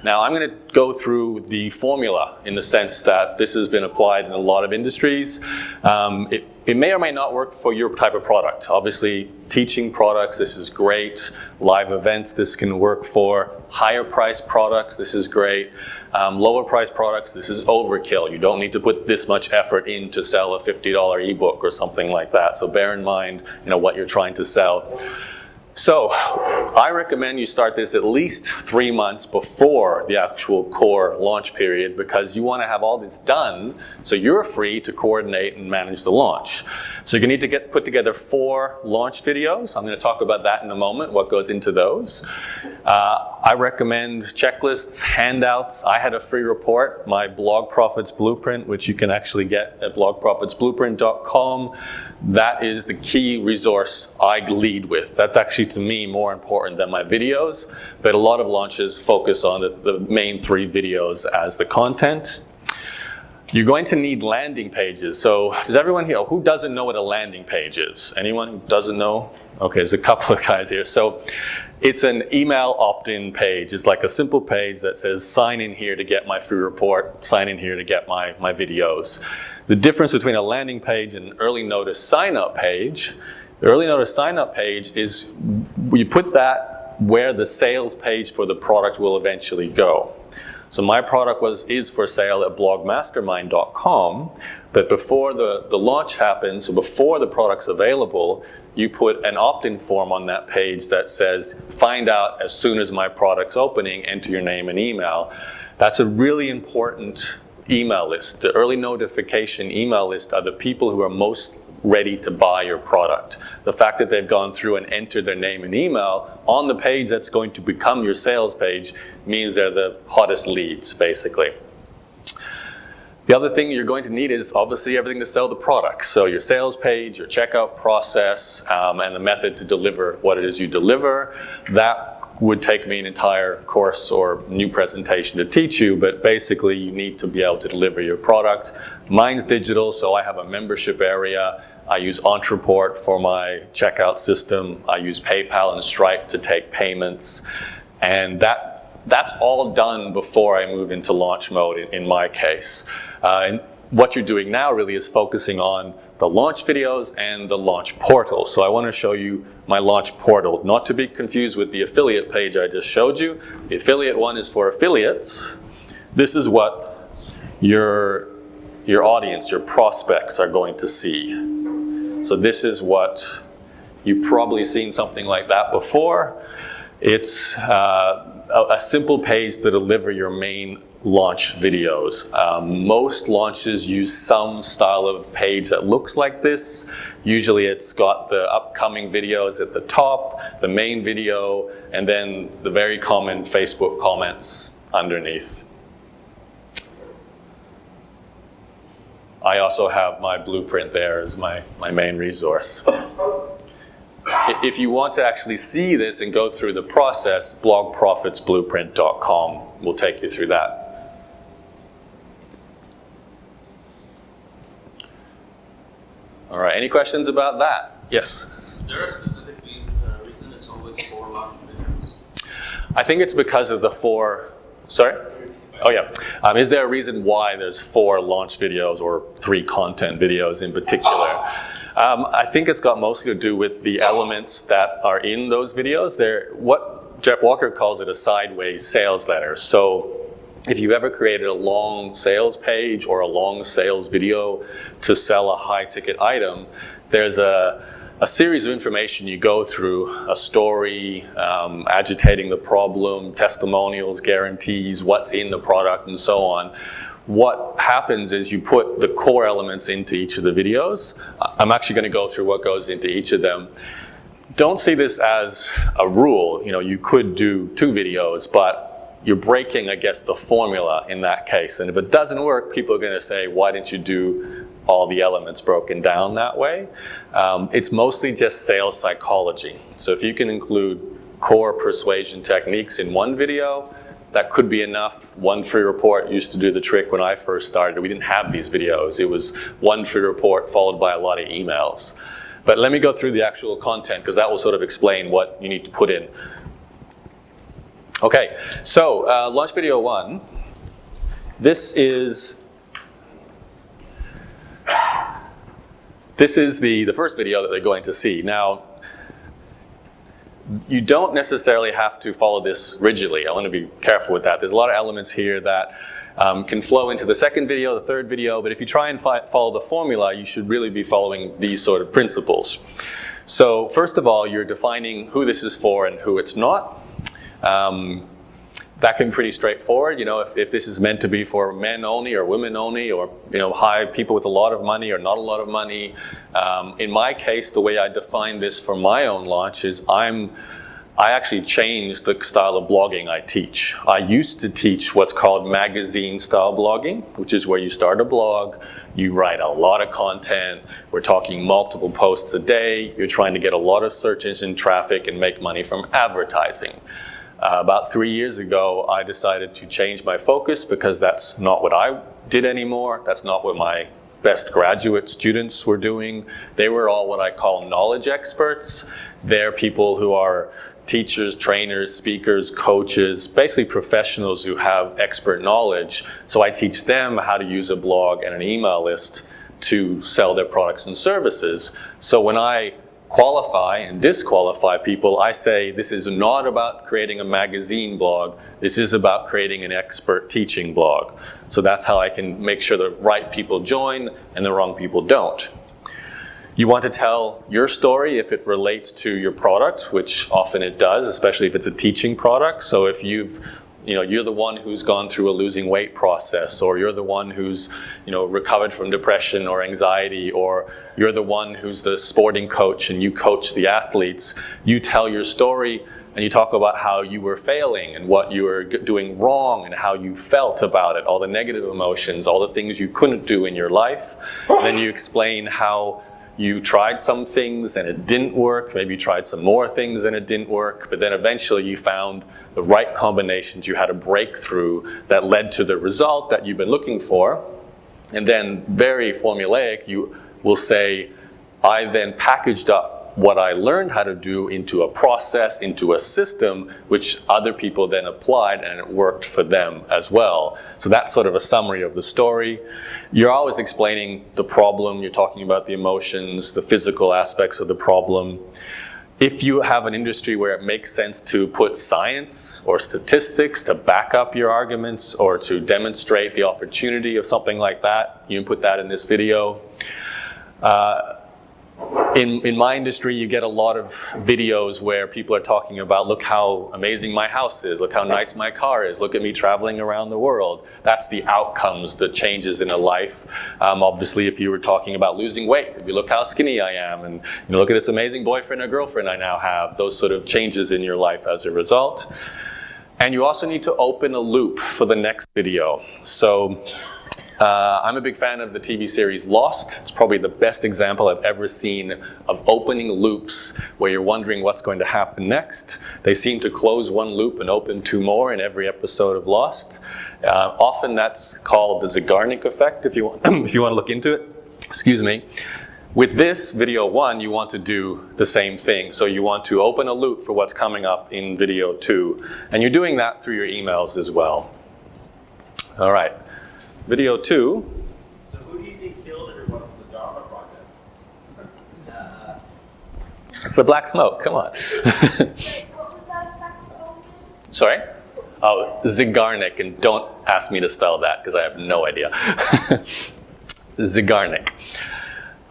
Now, I'm going to go through the formula in the sense that this has been applied in a lot of industries. It may or may not work for your type of product. Obviously, teaching products, this is great. Live events, this can work for. Higher priced products, this is great. Lower priced products, this is overkill. You don't need to put this much effort in to sell a $50 ebook or something like that. So bear in mind, what you're trying to sell. So I recommend you start this at least 3 months before the actual core launch period, because you want to have all this done so you're free to coordinate and manage the launch. So you're going to need to put together 4 launch videos. I'm going to talk about that in a moment, what goes into those. I recommend checklists, handouts. I had a free report, my Blog Profits Blueprint, which you can actually get at blogprofitsblueprint.com. That is the key resource I lead with. That's actually, to me, more important than my videos, but a lot of launches focus on the main 3 videos as the content. You're going to need landing pages. So does everyone here, who doesn't know what a landing page is? Anyone who doesn't know? Okay, there's a couple of guys here. So it's an email opt-in page. It's like a simple page that says, sign in here to get my free report, sign in here to get my videos. The difference between a landing page and an early notice sign-up page, the early notice sign-up page is you put that where the sales page for the product will eventually go. So my product is for sale at blogmastermind.com, but before the launch happens, so before the product's available, you put an opt-in form on that page that says, find out as soon as my product's opening, enter your name and email. That's a really important email list. The early notification email list are the people who are most ready to buy your product. The fact that they've gone through and entered their name and email on the page that's going to become your sales page means they're the hottest leads, basically. The other thing you're going to need is obviously everything to sell the product. So your sales page, your checkout process, and the method to deliver what it is you deliver. That would take me an entire course or new presentation to teach you, but basically you need to be able to deliver your product. Mine's digital, so I have a membership area. I use Entreport for my checkout system. I use PayPal and Stripe to take payments. And that's all done before I move into launch mode in my case. And what you're doing now really is focusing on the launch videos and the launch portal. So I want to show you my launch portal, not to be confused with the affiliate page I just showed you. The affiliate one is for affiliates. This is what your audience, your prospects are going to see. So this is what you've probably seen something like that before. It's a simple page to deliver your main launch videos. Most launches use some style of page that looks like this. Usually it's got the upcoming videos at the top, the main video, and then the very common Facebook comments underneath. I also have my blueprint there as my main resource. If you want to actually see this and go through the process, blogprofitsblueprint.com will take you through that. All right, any questions about that? Yes? Is there a specific reason it's always 4 launch videos? I think it's because of the 4, sorry? Oh yeah. Is there a reason why there's 4 launch videos or 3 content videos in particular? I think it's got mostly to do with the elements that are in those videos. They're what Jeff Walker calls it a sideways sales letter. So if you've ever created a long sales page or a long sales video to sell a high ticket item, there's a series of information you go through, a story, agitating the problem, testimonials, guarantees, what's in the product, and so on. What happens is you put the core elements into each of the videos. I'm actually going to go through what goes into each of them. Don't see this as a rule. You could do 2 videos, but you're breaking, I guess, the formula in that case. And if it doesn't work, people are going to say, why didn't you do all the elements broken down that way? It's mostly just sales psychology. So if you can include core persuasion techniques in one video, that could be enough. One free report used to do the trick when I first started. We didn't have these videos. It was one free report followed by a lot of emails. But let me go through the actual content, because that will sort of explain what you need to put in. Okay, so launch video 1. This is the first video that they're going to see. Now, you don't necessarily have to follow this rigidly. I want to be careful with that. There's a lot of elements here that can flow into the second video, the third video, but if you try and follow the formula, you should really be following these sort of principles. So first of all, you're defining who this is for and who it's not. That can be pretty straightforward. You know, if this is meant to be for men only or women only, or high people with a lot of money or not a lot of money. In my case, the way I define this for my own launch is I actually changed the style of blogging I teach. I used to teach what's called magazine style blogging, which is where you start a blog, you write a lot of content, we're talking multiple posts a day, you're trying to get a lot of search engine traffic and make money from advertising. About 3 years ago, I decided to change my focus because that's not what I did anymore. That's not what my best graduate students were doing. They were all what I call knowledge experts. They're people who are teachers, trainers, speakers, coaches, basically professionals who have expert knowledge. So I teach them how to use a blog and an email list to sell their products and services. So when I qualify and disqualify people, I say this is not about creating a magazine blog, this is about creating an expert teaching blog. So that's how I can make sure the right people join and the wrong people don't. You want to tell your story if it relates to your product, which often it does, especially if it's a teaching product. So if you're the one who's gone through a losing weight process, or you're the one who's recovered from depression or anxiety, or you're the one who's the sporting coach and you coach the athletes, you tell your story and you talk about how you were failing and what you were doing wrong and how you felt about it, all the negative emotions, all the things you couldn't do in your life. And then you explain how you tried some things and it didn't work, maybe you tried some more things and it didn't work, but then eventually you found the right combinations, you had a breakthrough that led to the result that you've been looking for. And then very formulaic, you will say, I then packaged up what I learned how to do into a process, into a system, which other people then applied and it worked for them as well. So that's sort of a summary of the story. You're always explaining the problem, you're talking about the emotions, the physical aspects of the problem. If you have an industry where it makes sense to put science or statistics to back up your arguments or to demonstrate the opportunity of something like that, you can put that in this video. In my industry, you get a lot of videos where people are talking about, look how amazing my house is, look how nice my car is, look at me traveling around the world. That's the outcomes, the changes in a life. Obviously, if you were talking about losing weight, if you look how skinny I am, and look at this amazing boyfriend or girlfriend I now have, those sort of changes in your life as a result. And you also need to open a loop for the next video. So I'm a big fan of the TV series Lost. It's probably the best example I've ever seen of opening loops where you're wondering what's going to happen next. They seem to close one loop and open two more in every episode of Lost. Often that's called the Zeigarnik effect, if you want, if you want to look into it. Excuse me. With this video 1, you want to do the same thing. So you want to open a loop for what's coming up in video 2. And you're doing that through your emails as well. All right. Video 2. So who do you think killed everyone from the Java project? It's the black smoke, come on. What was that effect called? Sorry? Oh, Zeigarnik, and don't ask me to spell that because I have no idea. Zeigarnik.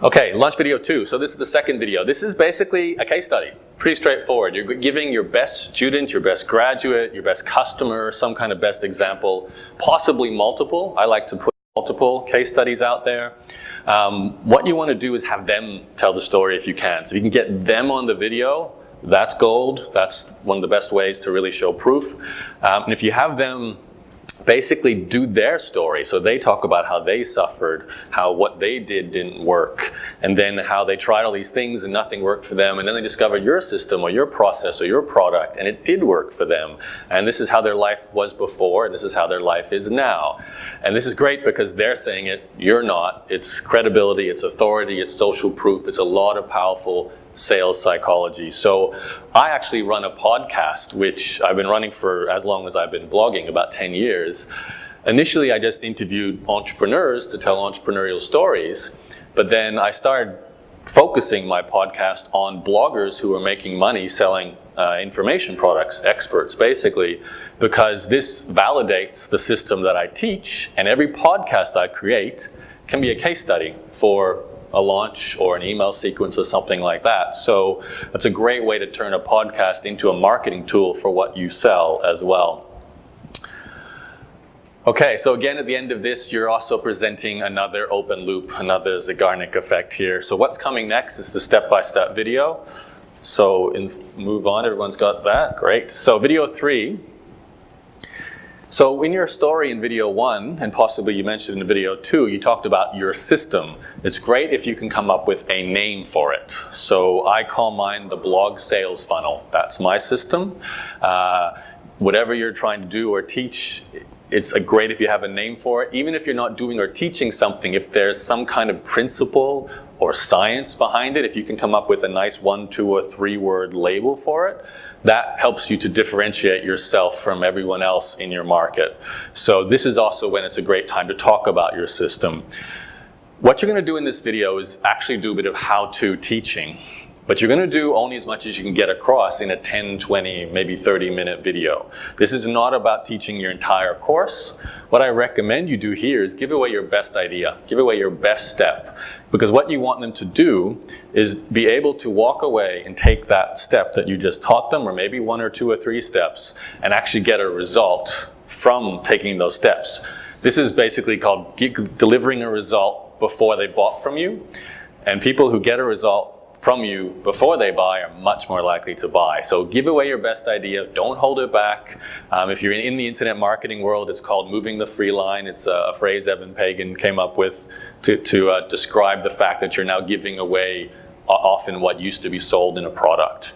Okay, launch video 2. So this is the second video. This is basically a case study. Pretty straightforward. You're giving your best student, your best graduate, your best customer, some kind of best example, possibly multiple. I like to put multiple case studies out there. What you want to do is have them tell the story if you can. So if you can get them on the video, that's gold. That's one of the best ways to really show proof. And if you have them basically do their story. So they talk about how they suffered, how what they did didn't work, and then how they tried all these things and nothing worked for them, and then they discovered your system or your process or your product and it did work for them. And this is how their life was before, and this is how their life is now. And this is great because they're saying it, you're not. It's credibility, it's authority, it's social proof, it's a lot of powerful sales psychology. So I actually run a podcast, which I've been running for as long as I've been blogging, about 10 years. Initially, I just interviewed entrepreneurs to tell entrepreneurial stories, but then I started focusing my podcast on bloggers who are making money selling information products, experts basically, because this validates the system that I teach, and every podcast I create can be a case study for a launch or an email sequence or something like that. So that's a great way to turn a podcast into a marketing tool for what you sell as well. Okay, so again, at the end of this, you're also presenting another open loop, another Zeigarnik effect here. So what's coming next is the step-by-step video. So move on, everyone's got that, great. So video 3. So in your story in video 1, and possibly you mentioned in video 2, you talked about your system. It's great if you can come up with a name for it. So I call mine the blog sales funnel. That's my system. Whatever you're trying to do or teach, it's great if you have a name for it. Even if you're not doing or teaching something, if there's some kind of principle or science behind it, if you can come up with a nice 1, 2, or 3 word label for it, that helps you to differentiate yourself from everyone else in your market. So this is also when it's a great time to talk about your system. What you're going to do in this video is actually do a bit of how-to teaching. But you're going to do only as much as you can get across in a 10, 20, maybe 30-minute video. This is not about teaching your entire course. What I recommend you do here is give away your best idea, give away your best step. Because what you want them to do is be able to walk away and take that step that you just taught them, or maybe 1 or 2 or 3 steps, and actually get a result from taking those steps. This is basically called delivering a result before they bought from you. And people who get a result from you before they buy are much more likely to buy. So give away your best idea, don't hold it back. If you're in the internet marketing world, it's called moving the free line. It's a phrase Evan Pagan came up with to describe the fact that you're now giving away often what used to be sold in a product.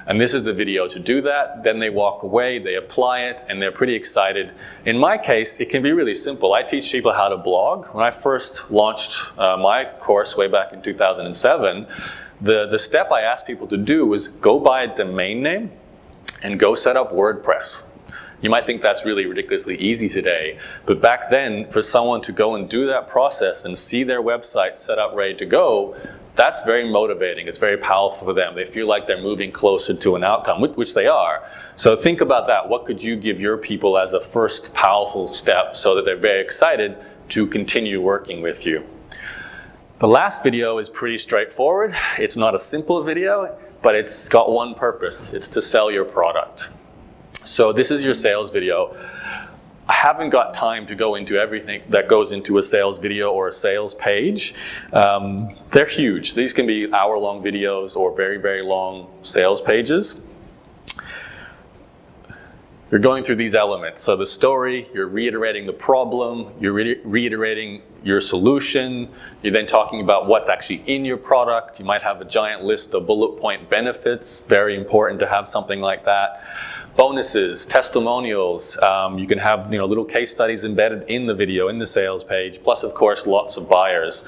And this is the video to do that. Then they walk away, they apply it, and they're pretty excited. In my case, it can be really simple. I teach people how to blog. When I first launched my course way back in 2007, the step I asked people to do was go buy a domain name and go set up WordPress. You might think that's really ridiculously easy today, but back then, for someone to go and do that process and see their website set up, ready to go, that's very motivating. It's very powerful for them. They feel like they're moving closer to an outcome, which they are. So think about that. What could you give your people as a first powerful step so that they're very excited to continue working with you? The last video is pretty straightforward. It's not a simple video, but it's got one purpose. It's to sell your product. So this is your sales video. I haven't got time to go into everything that goes into a sales video or a sales page. They're huge. These can be hour-long videos or very, very long sales pages. You're going through these elements. So the story, you're reiterating the problem, you're reiterating your solution, you're then talking about what's actually in your product. You might have a giant list of bullet point benefits, very important to have something like that. Bonuses, testimonials, you can have little case studies embedded in the video, in the sales page, plus of course lots of buyers.